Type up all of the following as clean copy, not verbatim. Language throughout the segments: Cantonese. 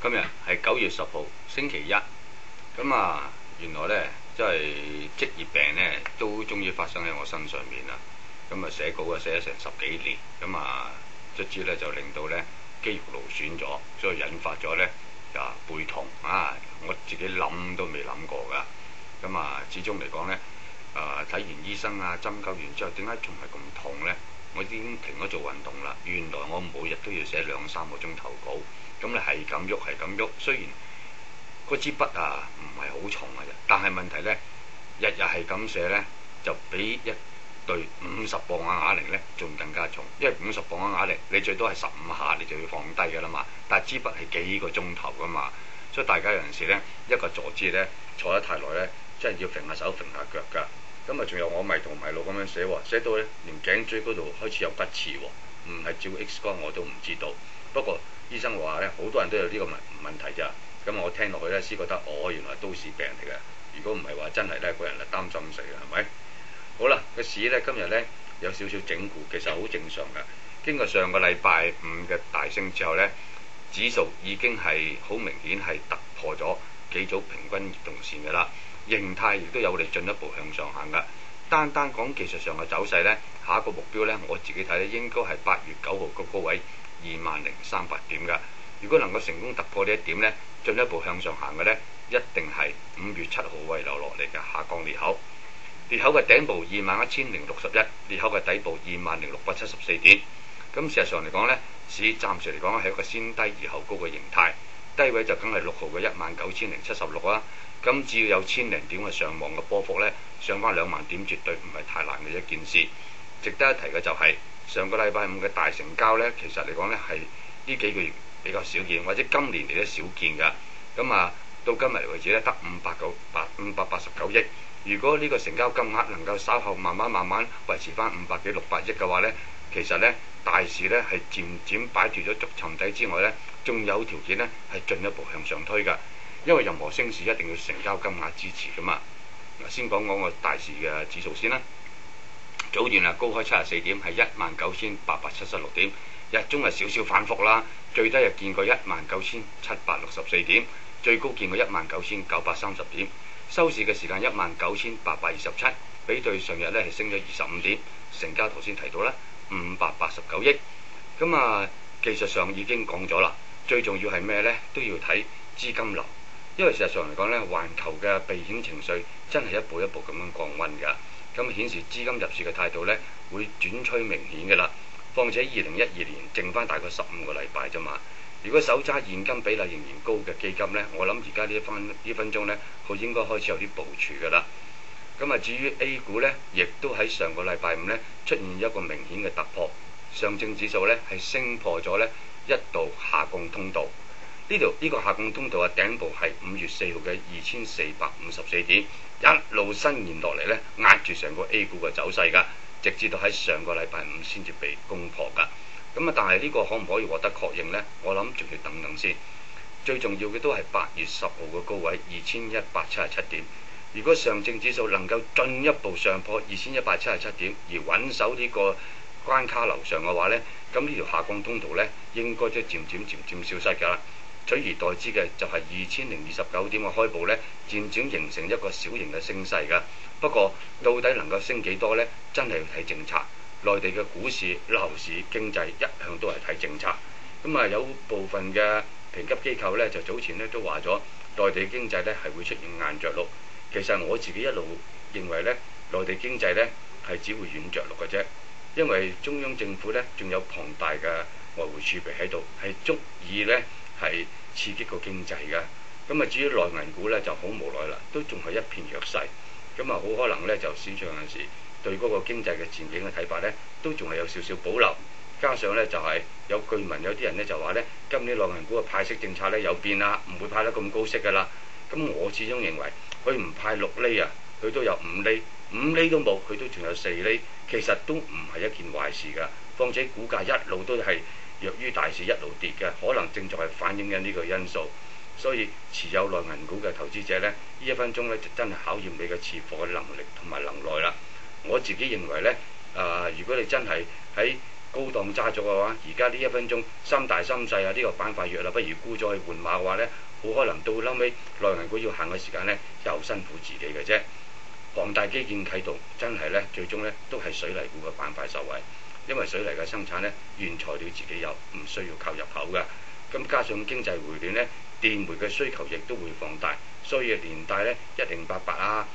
今日係9月10號星期一，咁啊原來呢，即係職業病呢，都終於發生喺我身上面啦。咁啊寫稿啊寫咗成10幾年，咁啊卒之呢就令到呢肌肉勞損咗，所以引發咗呢背痛啊！我自己諗都未諗過㗎。咁啊始終嚟講呢，睇完醫生啊針灸完之後，點解仲係咁痛呢？我已經停咗做運動啦。原來我每日都要寫2-3個鐘頭稿，咁你係咁喐係咁喐。雖然嗰支筆啊唔係好重嘅啫，但係問題呢，日日係咁寫呢，就比一對50磅嘅啞鈴呢仲更加重。因為50磅嘅啞鈴你最多係15下你就要放低㗎啦嘛，但係支筆係幾個鐘頭㗎嘛，所以大家有陣時呢，一個坐姿呢，坐得太耐呢，真係要揈下手揈下腳㗎。咁啊，仲有我迷途迷路咁樣寫喎，寫到咧連頸椎嗰度開始有骨刺喎，唔係照 X 光我都唔知道。不過醫生話咧，好多人都有呢個問題咋。咁我聽落去咧，先覺得原來都市病嚟嘅。如果唔係話真係咧，個人係擔心死嘅，係咪？好啦，個市咧今日咧有少少整固，其實好正常嘅。經過上個禮拜五嘅大升之後咧，指數已經係好明顯係突破咗幾組平均移動線嘅啦。形態亦都有利進一步向上行㗎。單講技術上嘅走勢呢，下一個目標呢，我自己睇呢應該係8月9號個高位20,038點㗎。如果能夠成功突破呢一點呢，進一步向上行嘅呢，一定係5月7號遺留落嚟嘅下降裂口。裂口嘅頂部21,061，裂口嘅底部20,674點。咁事實上嚟講呢，市暫時嚟講係一個先低而後高嘅形態。低位就梗係6號嘅19,076啦。咁只要有1000零點嘅上望嘅波幅呢，上翻2萬點絕對唔係太難嘅一件事。值得一提嘅就係、上個禮拜五嘅大成交呢，其實嚟講呢係呢幾個月比較少見，或者今年嚟都少見㗎。咁啊，到今日為止呢，得589億。如果呢個成交金額能夠稍後慢慢維持翻500幾600億嘅話呢，其實呢大市呢係漸漸擺脫咗逐沉底之外呢，仲有條件呢係進一步向上推㗎。因為任何升市一定要成交金額支持噶嘛。先講個大市嘅指數先啦。早段高開74點，係19,876點，日中係少少反覆啦。最低又見過19,764點，最高見過19,930點。收市嘅時間19,827，比對上日呢係升咗25點。成交頭先提到啦，589億。咁啊，技術上已經講咗啦，最重要係咩呢？都要睇資金流。因為事實上嚟講呢，環球嘅避險情緒真係一步一步咁樣降溫㗎，咁顯示資金入市嘅態度呢會轉趨明顯㗎啦。況且2012年剩翻大概15個禮拜啫嘛。如果手揸現金比例仍然高嘅基金呢，我諗而家呢分鐘呢，佢應該開始有啲部署㗎啦。咁啊，至於 A 股呢，亦都喺上個禮拜五呢出現一個明顯嘅突破，上證指數呢係升破咗呢一道下降通道。呢個下降通道嘅頂部係5月4號嘅2,454點，一路伸延落嚟呢，壓住成個 A 股嘅走勢㗎，直至到喺上個禮拜五先至被攻破㗎。咁啊，但係呢個可唔可以獲得確認呢？我諗仲要等等先。最重要嘅都係8月10號嘅高位2,177點。如果上證指數能夠進一步上破2,177點，而穩守呢個關卡樓上嘅話呢，咁呢條下降通道呢，應該都漸漸消失㗎啦。取而代之嘅就係2,029點嘅開步呢，漸漸形成一個小型嘅升勢㗎。不過到底能夠升幾多呢？真係要睇政策。內地嘅股市、樓市、經濟一向都係睇政策。咁啊，有部分嘅評級機構呢，就早前呢都話咗，內地經濟呢係會出現硬着陸。其實我自己一路認為呢，內地經濟呢係只會軟着陸嘅啫，因為中央政府呢仲有龐大嘅外匯儲備喺度，係足以呢係刺激個經濟嘅。咁啊，至於內銀股呢就好無奈啦，都仲係一片弱勢。咁啊，好可能呢就市場有時對嗰個經濟嘅前景嘅睇法呢都仲係有少少保留。加上呢就係有據聞有啲人呢就話呢，今年內銀股嘅派息政策呢有變啦，唔會派得咁高息㗎啦。咁我始終認為佢唔派6厘啊，佢都有5厘，5厘都冇，佢都仲有4厘，其實都唔係一件壞事㗎。況且股價一路都係弱於大市一路跌嘅，可能正在係反映緊呢個因素。所以持有內銀股嘅投資者呢，呢一分鐘呢就真係考驗你嘅持貨嘅能力同埋能耐啦。我自己認為呢，如果你真係喺高檔揸咗嘅話，而家呢1分鐘三大心細啊，呢個板塊弱啦，不如沽咗去換馬嘅話呢，好可能到後尾內銀股要行嘅時間呢，又辛苦自己嘅啫。龐大基建啟動真係呢，最終呢都係水泥股嘅板塊受惠，因為水泥嘅生產呢，原材料自己有，唔需要靠入口嘅。咁加上經濟回暖呢，電煤嘅需求亦都會放大，所以連帶呢1088啊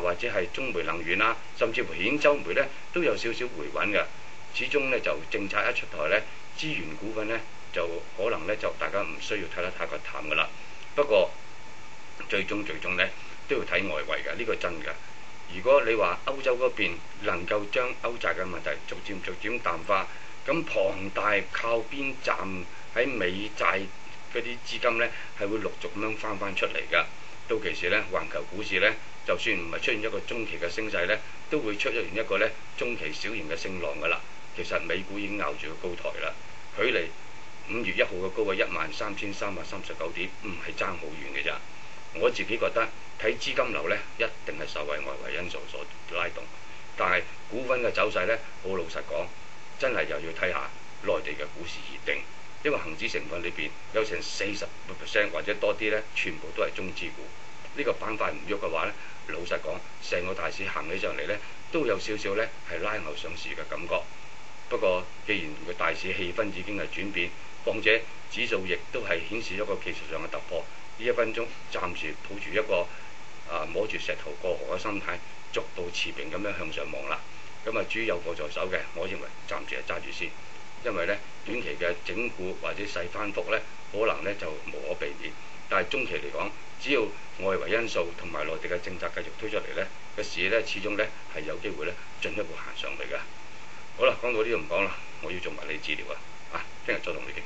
或者係中煤能源啊，甚至乎兗州煤呢，都有少少回穩嘅。始終呢，就政策一出台呢，資源股份呢，就可能呢，就大家唔需要睇得太過淡噶啦。不過最終呢，都要睇外圍嘅，呢個真嘅。如果你話歐洲嗰邊能夠將歐債嘅問題逐漸淡化，咁龐大靠邊站喺美債嗰啲資金呢，係會陸續咁樣翻出嚟㗎。到其時呢，環球股市呢，就算唔係出現一個中期嘅升勢呢，都會出現一個呢中期小型嘅升浪㗎啦。其實美股已經咬住個高台啦，距離5月1號嘅高位13339點唔係爭好遠嘅咋。我自己覺得睇資金流呢，一定係受惠外圍因素所拉動，但係股份嘅走勢呢，好老實講，真係又要睇下內地嘅股市而定，因為恒指成分裏邊有成40% 或者多啲呢，全部都係中資股。呢個板塊唔喐嘅話呢，老實講，成個大市行起上嚟呢，都有少少呢係拉牛上市嘅感覺。不過，既然個大市氣氛已經係轉變，況且指數亦都係顯示一個技術上嘅突破，呢1分鐘暫時抱住一個摸住石頭過河嘅心態，逐步持平咁樣向上望啦。咁至於有貨在手嘅，我認為暫時係揸住先，因為呢短期嘅整固或者細翻幅呢，可能呢就無可避免。但係中期嚟講，只要外圍因素同埋內地嘅政策繼續推出嚟呢，個市呢始終呢係有機會呢進一步行上嚟嘅。好啦，講到呢度唔講啦，我要做物理治療啊！聽日再同你傾。